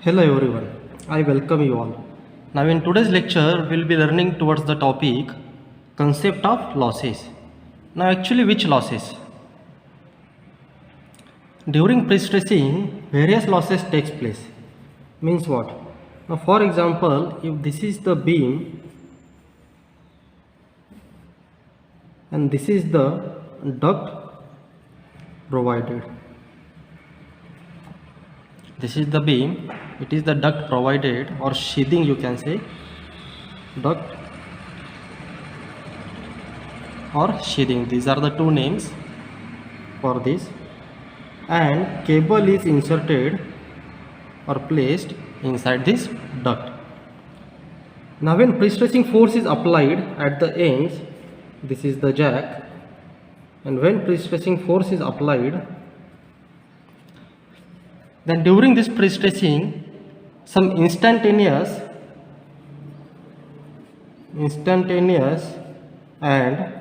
Hello everyone, I welcome you all. Now in today's lecture, we'll be learning towards the topic concept of losses. Now actually which losses? During pre-stressing, various losses takes place. Means what? Now for example, if this is the beam and this is the duct provided. This is the beam, it is the duct provided or sheathing you can say, duct or sheathing, these are the two names for this, and cable is inserted or placed inside this duct. Now when pre-stressing force is applied at the ends, this is the jack, and when pre-stressing force is applied, then during this pre-stressing some instantaneous and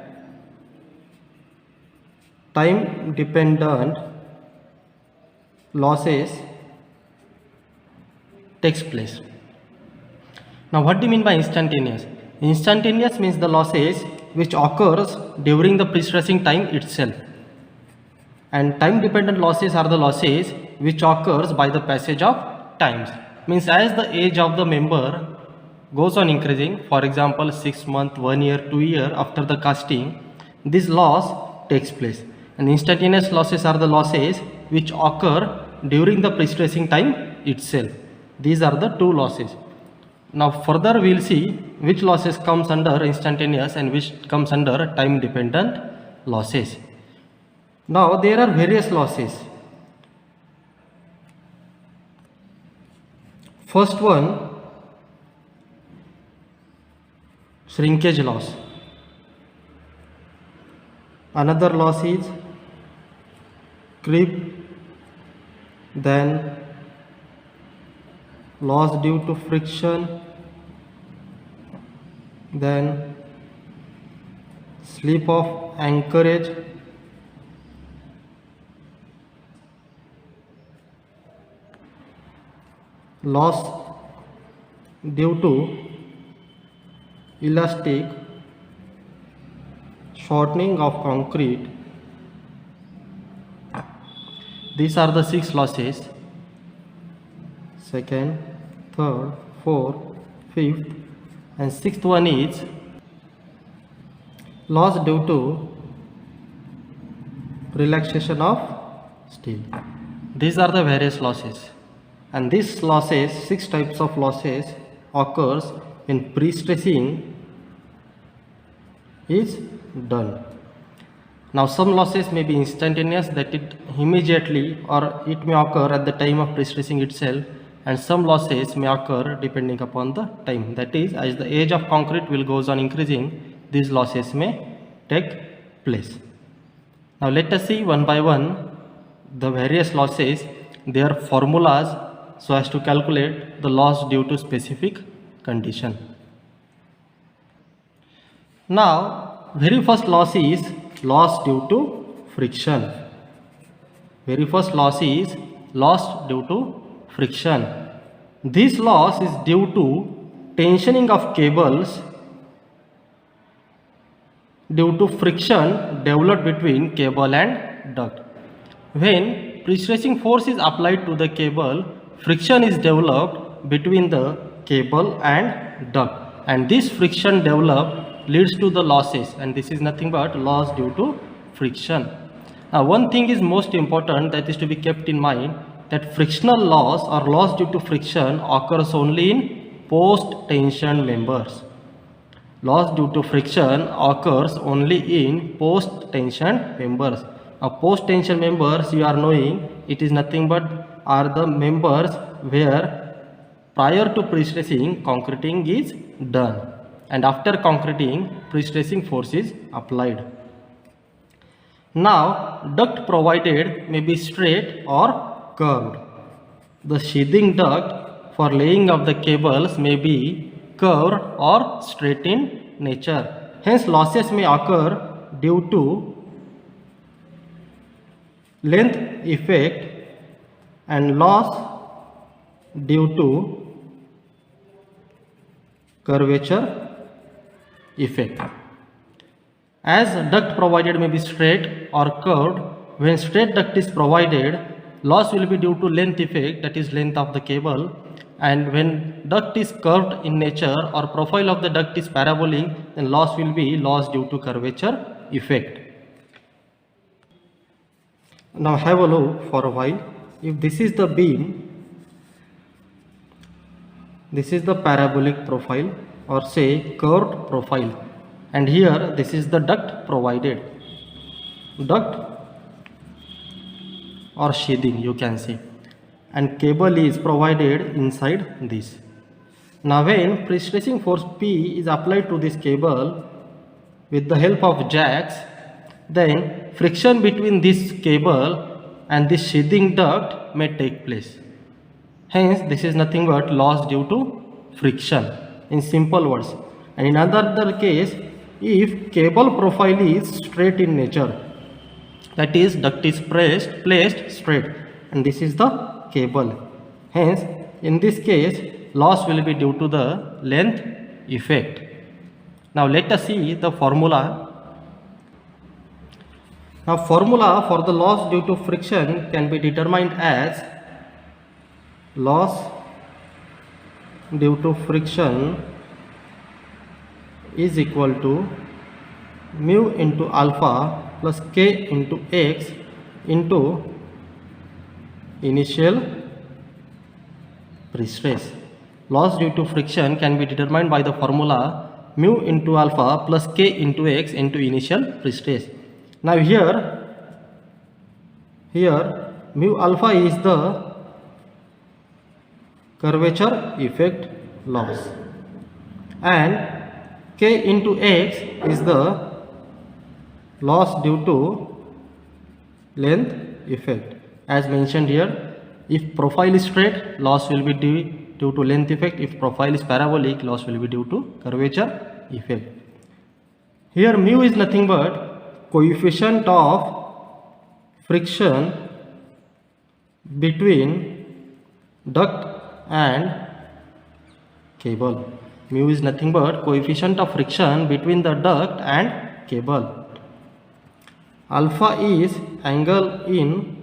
time dependent losses takes place. Now what do you mean by instantaneous? Instantaneous means the losses which occurs during the pre-stressing time itself, and time dependent losses are the losses which occurs by the passage of times. Means as the age of the member goes on increasing, for example 6 months, 1 year, 2 year after the casting, this loss takes place. And instantaneous losses are the losses which occur during the pre-stressing time itself. These are the two losses. Now further we will see which losses comes under instantaneous and which comes under time dependent losses. Now there are various losses. First one, shrinkage loss. Another loss is creep, then loss due to friction, then slip of anchorage, loss due to elastic shortening of concrete. These are the 6 losses. Second, third, fourth, fifth, and sixth one is loss due to relaxation of steel. These are the various losses, and these losses, 6 types of losses occurs in pre-stressing is done. Now some losses may be instantaneous, that it immediately, or it may occur at the time of pre-stressing itself, and some losses may occur depending upon the time, that is as the age of concrete will goes on increasing, these losses may take place. Now let us see one by one the various losses, their formulas, so as to calculate the loss due to specific condition. Now very first loss is loss due to friction. Very first loss is loss due to friction. This loss is due to tensioning of cables due to friction developed between cable and duct. When pre-stressing force is applied to the cable, friction is developed between the cable and duct, and this friction developed leads to the losses, and this is nothing but loss due to friction. Now one thing is most important that is to be kept in mind, that frictional loss or loss due to friction occurs only in post-tension members. Loss due to friction occurs only in post-tension members. Now post-tension members, you are knowing, it is nothing but are the members where prior to pre-stressing concreting is done, and after concreting pre-stressing force is applied. Now duct provided may be straight or curved. The sheathing duct for laying of the cables may be curved or straight in nature. Hence losses may occur due to length effect and loss due to curvature effect. As duct provided may be straight or curved, when straight duct is provided, loss will be due to length effect, that is length of the cable, and when duct is curved in nature or profile of the duct is parabolic, then loss will be loss due to curvature effect. Now have a look for a while. If this is the beam, this is the parabolic profile or say curved profile, and here this is the duct provided, duct or sheathing you can say, and cable is provided inside this. Now when pre-stressing force P is applied to this cable with the help of jacks, then friction between this cable and this sheathing duct may take place. Hence this is nothing but loss due to friction in simple words. And in another case, if cable profile is straight in nature, that is duct is placed straight and this is the cable, hence in this case loss will be due to the length effect. Now let us see the formula. Now formula for the loss due to friction can be determined as loss due to friction is equal to mu into alpha plus k into x into initial pre-stress. Loss due to friction can be determined by the formula mu into alpha plus k into x into initial pre-stress. Now here mu alpha is the curvature effect loss and k into x is the loss due to length effect. As mentioned here, if profile is straight, loss will be due to length effect. If profile is parabolic, loss will be due to curvature effect. Here mu is nothing but coefficient of friction between duct and cable. Mu is nothing but coefficient of friction between the duct and cable. Alpha is angle in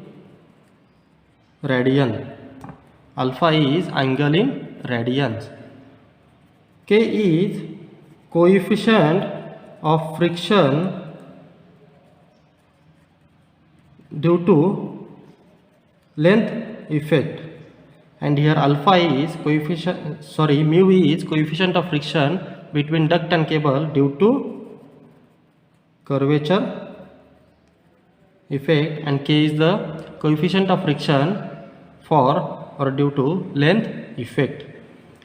radian. Alpha is angle in radians. K is coefficient of friction due to length effect, and here alpha is mu is coefficient of friction between duct and cable due to curvature effect, and k is the coefficient of friction for or due to length effect,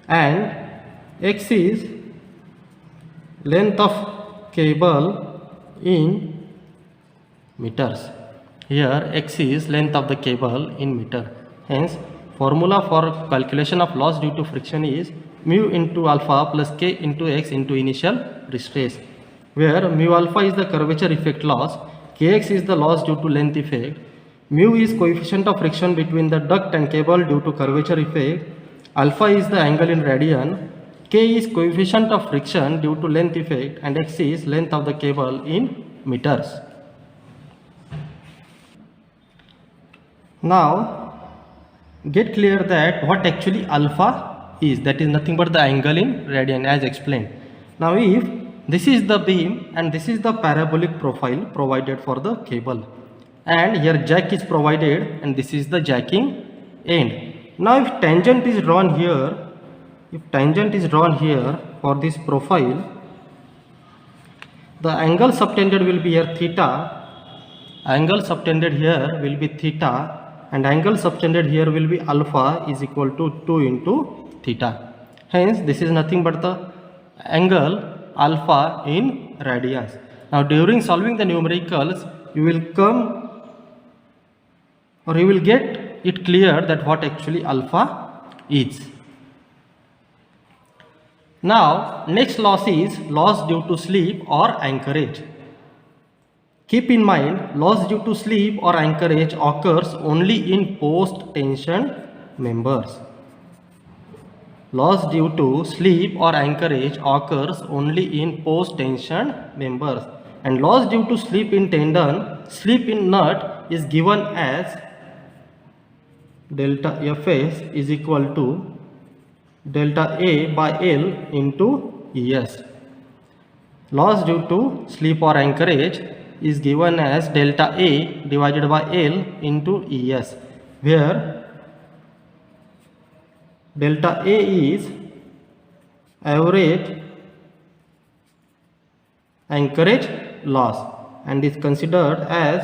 and x is length of cable in meters. Here x is length of the cable in meter. Hence formula for calculation of loss due to friction is mu into alpha plus k into x into initial pre-stress, where mu alpha is the curvature effect loss, kx is the loss due to length effect, mu is coefficient of friction between the duct and cable due to curvature effect, alpha is the angle in radian, k is coefficient of friction due to length effect, and x is length of the cable in meters. Now get clear that what actually alpha is, that is nothing but the angle in radian as explained. Now if this is the beam and this is the parabolic profile provided for the cable, and here jack is provided and this is the jacking end. Now if tangent is drawn here, for this profile, the angle subtended will be here theta, angle subtended here will be theta, and angle subtended here will be alpha is equal to 2 into theta. Hence this is nothing but the angle alpha in radians. Now during solving the numericals, you will get it clear that what actually alpha is. Now next loss is loss due to slip or anchorage. Keep in mind, loss due to slip or anchorage occurs only in post-tension members. Loss due to slip or anchorage occurs only in post-tension members, and loss due to slip in tendon, slip in nut is given as delta Fs is equal to delta A by L into Es. Loss due to slip or anchorage is given as delta A divided by L into Es, where delta A is average anchorage loss and is considered as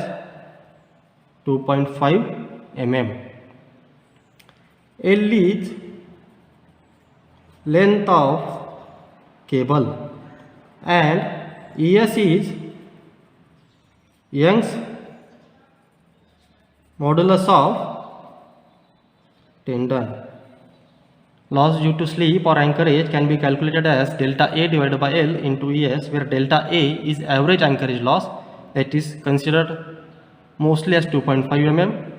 2.5 mm. L is length of cable and Es is Young's modulus of tendon. Loss due to slip or anchorage can be calculated as delta A divided by L into Es, where delta A is average anchorage loss, that is considered mostly as 2.5 mm.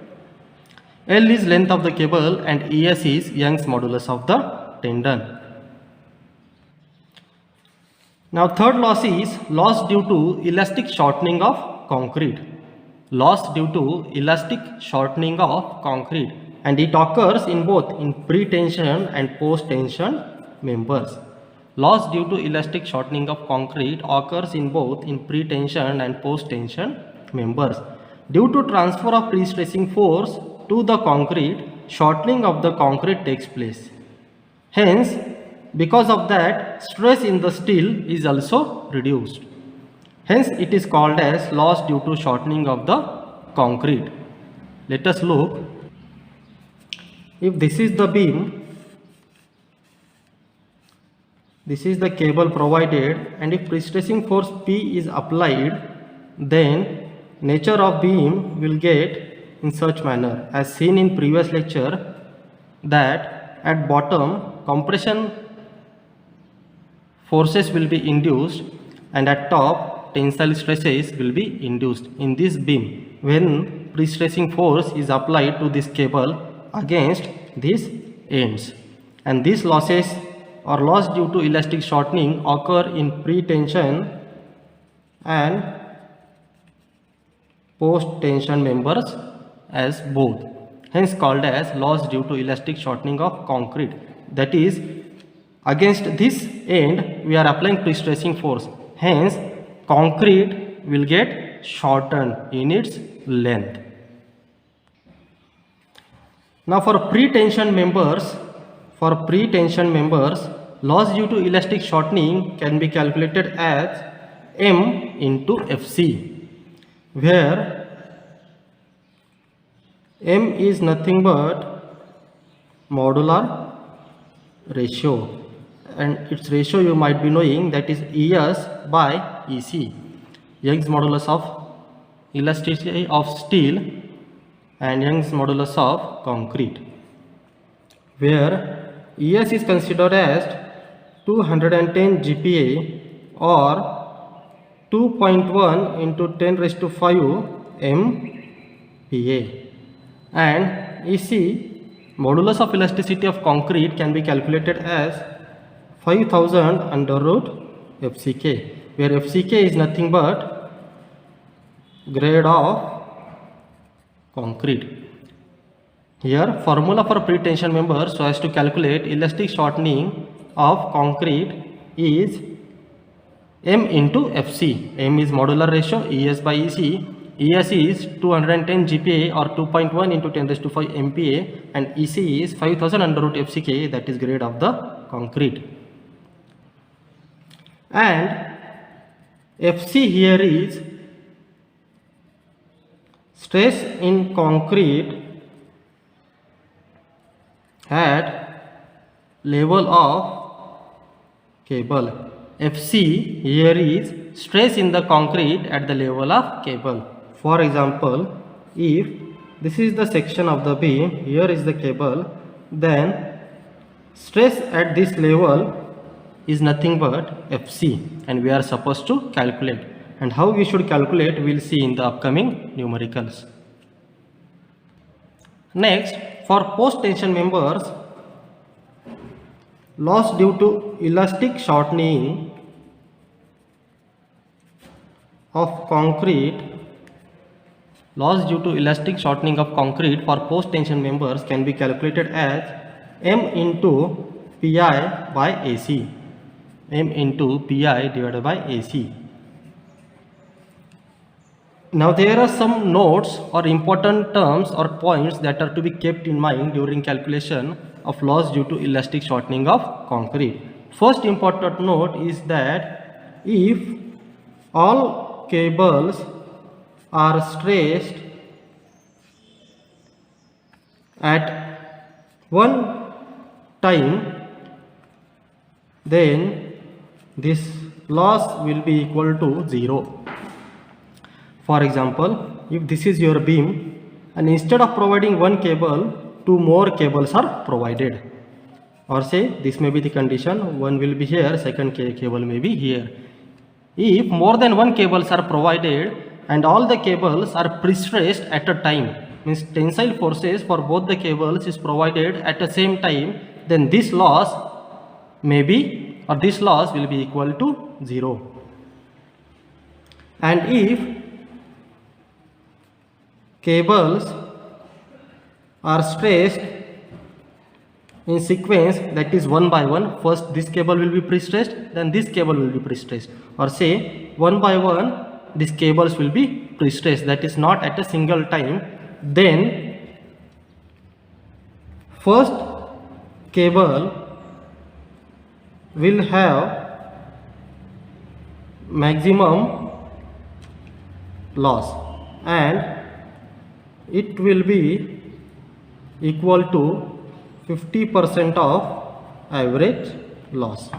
L is length of the cable and Es is Young's modulus of the tendon. Now third loss is loss due to elastic shortening of concrete. Loss due to elastic shortening of concrete, and it occurs in both in pre-tension and post-tension members. Loss due to elastic shortening of concrete occurs in both in pre-tension and post-tension members. Due to transfer of pre-stressing force to the concrete, shortening of the concrete takes place. Hence, because of that, stress in the steel is also reduced. Hence, it is called as loss due to shortening of the concrete. Let us look. If this is the beam, this is the cable provided, and if pre-stressing force P is applied, then nature of beam will get in such manner as seen in previous lecture, that at bottom compression forces will be induced and at top tensile stresses will be induced in this beam when pre-stressing force is applied to this cable against these ends. And these losses or loss due to elastic shortening occur in pre-tension and post-tension members as both, hence called as loss due to elastic shortening of concrete. That is, against this end we are applying pre-stressing force, hence concrete will get shortened in its length. Now for pre-tension members, loss due to elastic shortening can be calculated as M into Fc, where M is nothing but modular ratio, and its ratio you might be knowing, that is Es by Ec, Young's modulus of elasticity of steel and Young's modulus of concrete, where Es is considered as 210 GPa or 2.1 into 10 raised to 5 MPa, and Ec, modulus of elasticity of concrete, can be calculated as 5000 under root FCK, where FCK is nothing but grade of concrete. Here formula for pre-tension member so as to calculate elastic shortening of concrete is M into Fc. M is modular ratio Es by Ec. Es is 210 GPa or 2.1 into 10 raised to 5 MPa, and Ec is 5000 under root FCK, that is grade of the concrete. And Fc here is stress in concrete at level of cable. Fc here is stress in the concrete at the level of cable. For example, if this is the section of the beam, here is the cable, then stress at this level is nothing but Fc, and we are supposed to calculate. And how we should calculate we will see in the upcoming numericals. Next, for post tension members, loss due to elastic shortening of concrete, loss due to elastic shortening of concrete for post tension members can be calculated as M into Pi by AC, M into Pi divided by AC. Now there are some notes or important terms or points that are to be kept in mind during calculation of loss due to elastic shortening of concrete. First important note is that if all cables are stressed at one time, then this loss will be equal to 0. For example, if this is your beam and instead of providing one cable, two more cables are provided, or say this may be the condition, one will be here, second cable may be here. If more than one cables are provided and all the cables are pre-stressed at a time, means tensile forces for both the cables is provided at the same time, then this loss may be, or this loss will be equal to 0. And if cables are stressed in sequence, that is one by one, first this cable will be pre-stressed, then this cable will be pre-stressed, or say one by one these cables will be pre-stressed, that is not at a single time, then first cable will have maximum loss and it will be equal to 50% of average loss.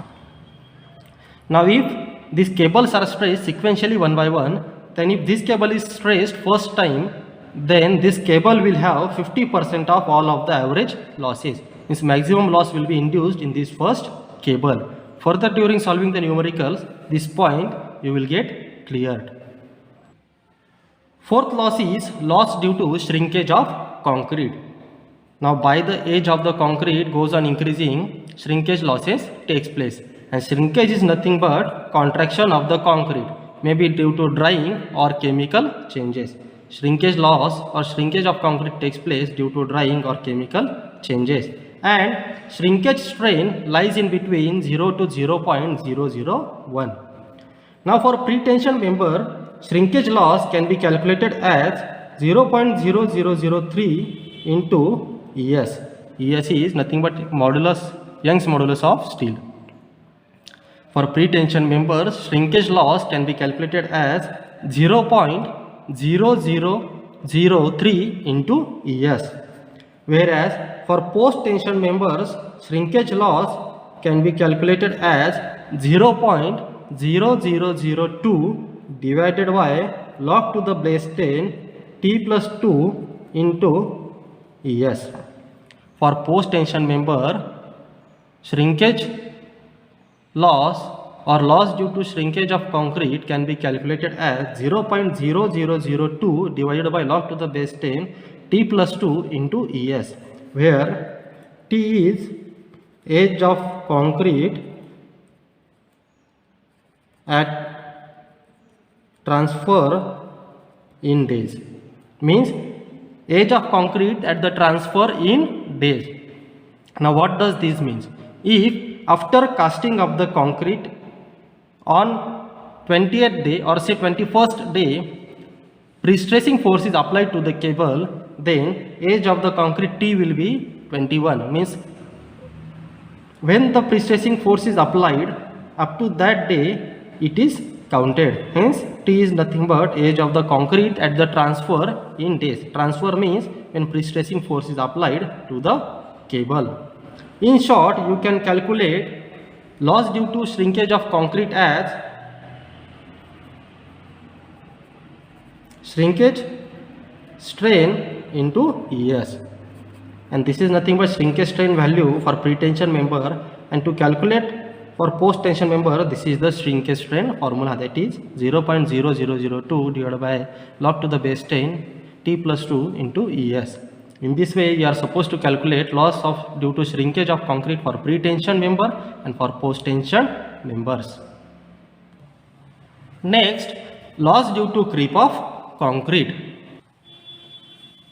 Now if these cables are stressed sequentially one by one, then if this cable is stressed first time, then this cable will have 50% of all of the average losses. Means maximum loss will be induced in this first cable. Further, during solving the numericals, this point you will get cleared. Fourth loss is loss due to shrinkage of concrete. Now by the age of the concrete goes on increasing, shrinkage losses takes place, and shrinkage is nothing but contraction of the concrete, maybe due to drying or chemical changes. Shrinkage loss or shrinkage of concrete takes place due to drying or chemical changes, and shrinkage strain lies in between 0 to 0.001. Now for pre-tension member, shrinkage loss can be calculated as 0.0003 into ES. ES is nothing but modulus, Young's modulus of steel. For pre-tension members, shrinkage loss can be calculated as 0.0003 into ES. Whereas for post-tension members, shrinkage loss can be calculated as 0.0002 divided by log to the base 10 T plus 2 into ES. For post-tension member, shrinkage loss or loss due to shrinkage of concrete can be calculated as 0.0002 divided by log to the base 10 T plus 2 into ES, where T is age of concrete at transfer in days, means age of concrete at the transfer in days. Now what does this mean? If after casting of the concrete on 20th day or say 21st day, pre-stressing force is applied to the cable, then age of the concrete T will be 21, means when the pre-stressing force is applied up to that day it is counted. Hence T is nothing but age of the concrete at the transfer in days. Transfer means when pre-stressing force is applied to the cable. In short, you can calculate loss due to shrinkage of concrete as shrinkage strain into ES, and this is nothing but shrinkage strain value for pre-tension member, and to calculate for post-tension member, this is the shrinkage strain formula, that is 0.0002 divided by log to the base 10 T plus 2 into ES. In this way, you are supposed to calculate loss due to shrinkage of concrete for pre-tension member and for post-tension members. Next, loss due to creep of concrete.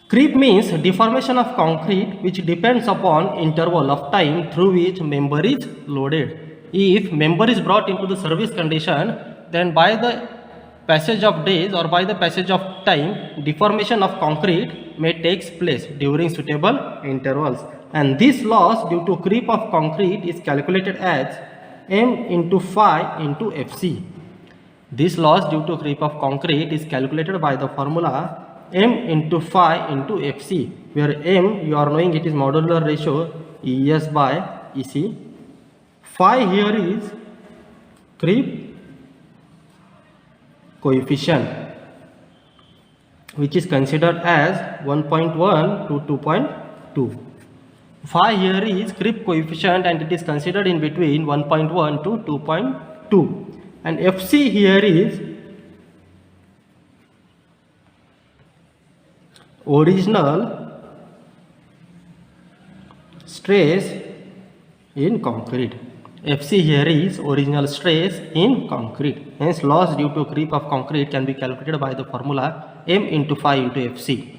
Creep means deformation of concrete which depends upon interval of time through which member is loaded. If member is brought into the service condition, then by the passage of days or by the passage of time, deformation of concrete may take place during suitable intervals. And this loss due to creep of concrete is calculated as m into phi into Fc. This loss due to creep of concrete is calculated by the formula m into phi into Fc, where m, you are knowing it is modular ratio Es by Ec. Phi here is creep coefficient, which is considered as 1.1 to 2.2. Phi here is creep coefficient and it is considered in between 1.1 to 2.2. And Fc here is original stress in concrete. Fc here is original stress in concrete. Hence, loss due to creep of concrete can be calculated by the formula m into phi into Fc.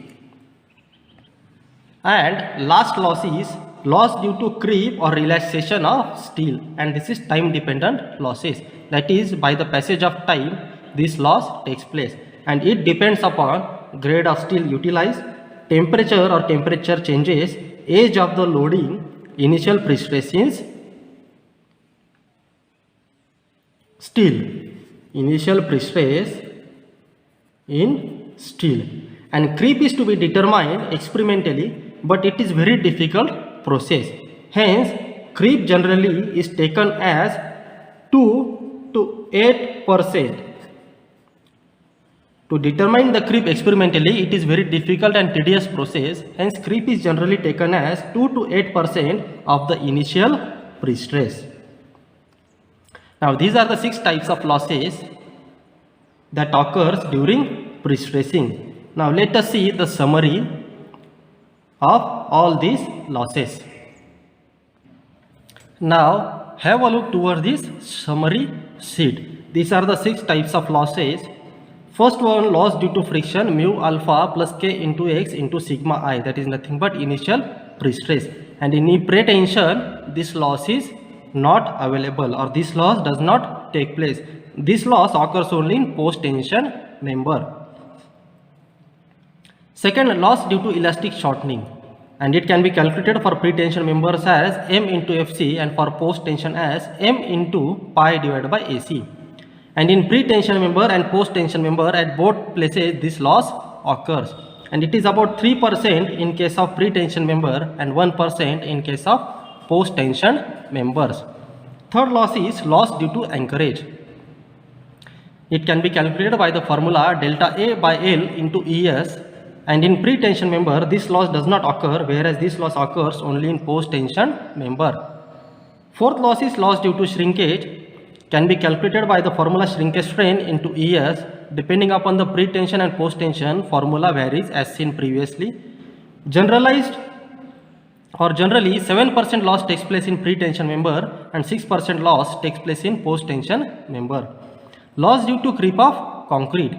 And last loss is loss due to creep or relaxation of steel, and this is time dependent losses. That is, by the passage of time, this loss takes place, and it depends upon grade of steel utilized, temperature or temperature changes, age of the loading, initial pre-stress in steel, initial pre-stress in steel. And creep is to be determined experimentally, but it is very difficult process. Hence, creep generally is taken as 2 to 8%. To determine the creep experimentally, it is very difficult and tedious process. Hence, creep is generally taken as 2 to 8% of the initial pre-stress. Now, these are the 6 types of losses that occurs during pre-stressing. Now, let us see the summary of all these losses. Now, have a look towards this summary sheet. These are the 6 types of losses. First one, loss due to friction, mu alpha plus k into x into sigma I, that is nothing but initial pre-stress. And in pre-tension, this loss is not available, or this loss does not take place. This loss occurs only in post-tension member. Second, loss due to elastic shortening, and it can be calculated for pre-tension members as m into Fc and for post-tension as m into pi divided by Ac. And in pre-tension member and post-tension member, at both places this loss occurs, and it is about 3% in case of pre-tension member and 1% in case of post-tension members. Third loss is loss due to anchorage. It can be calculated by the formula delta A by L into Es, and in pre-tension member this loss does not occur, whereas this loss occurs only in post-tension member. Fourth loss is loss due to shrinkage. Can be calculated by the formula shrinkage strain into Es. Depending upon the pre-tension and post-tension, formula varies as seen previously. Generally 7% loss takes place in pre-tension member and 6% loss takes place in post-tension member. Loss due to creep of concrete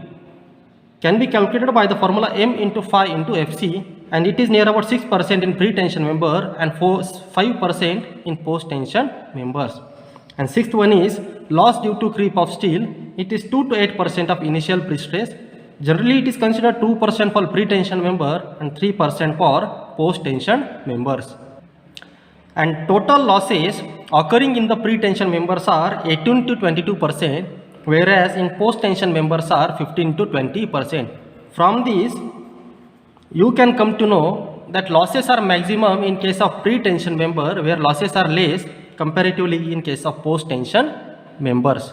can be calculated by the formula m into phi into Fc, and it is near about 6% in pre-tension member and 5% in post-tension members. And sixth one is loss due to creep of steel. It is 2 to 8% of initial pre-stress. Generally, it is considered 2% for pre-tension member and 3% for post-tension members. And total losses occurring in the pre-tension members are 18 to 22%, whereas in post-tension members are 15 to 20%. From this, you can come to know that losses are maximum in case of pre-tension member, where losses are less comparatively in case of post-tension members.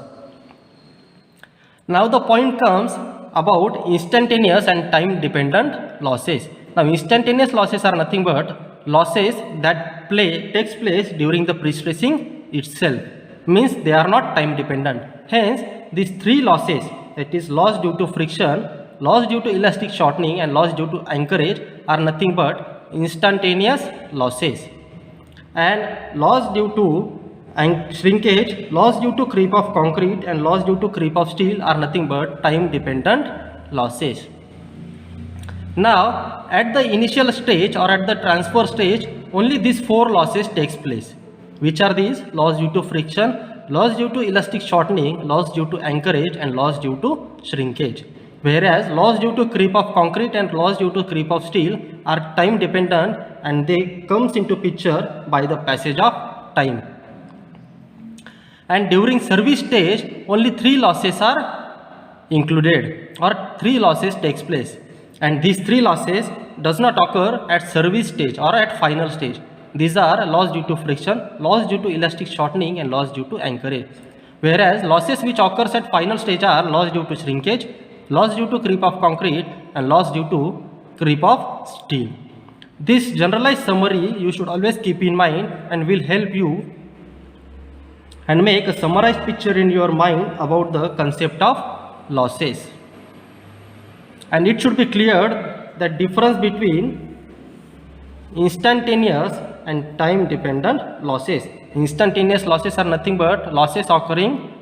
Now the point comes about instantaneous and time dependent losses. Now instantaneous losses are nothing but losses that takes place during the pre-stressing itself, means they are not time dependent. Hence these 3 losses, that is loss due to friction, loss due to elastic shortening and loss due to anchorage, are nothing but instantaneous losses. And loss due to shrinkage, loss due to creep of concrete and loss due to creep of steel are nothing but time dependent losses. Now at the initial stage or at the transfer stage, only these 4 losses takes place. Which are these? Loss due to friction, loss due to elastic shortening, loss due to anchorage and loss due to shrinkage. Whereas loss due to creep of concrete and loss due to creep of steel are time dependent and they comes into picture by the passage of time. And during service stage, only 3 losses are included or 3 losses takes place. And these 3 losses does not occur at service stage or at final stage. These are loss due to friction, loss due to elastic shortening and loss due to anchorage. Whereas losses which occurs at final stage are loss due to shrinkage, loss due to creep of concrete and loss due to creep of steel. This generalized summary you should always keep in mind and will help you and make a summarized picture in your mind about the concept of losses. And it should be cleared that difference between instantaneous and time dependent losses. Instantaneous losses are nothing but losses occurring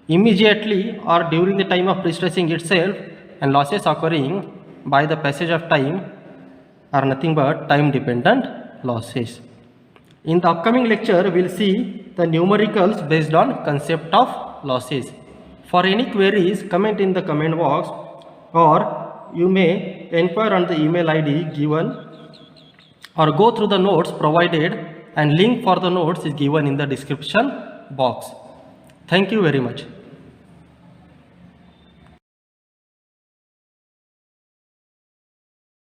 immediately or during the time of pre-stressing itself, and losses occurring by the passage of time are nothing but time dependent losses. In the upcoming lecture, we will see the numericals based on concept of losses. For any queries, comment in the comment box or you may inquire on the email ID given or go through the notes provided, and link for the notes is given in the description box. Thank you very much.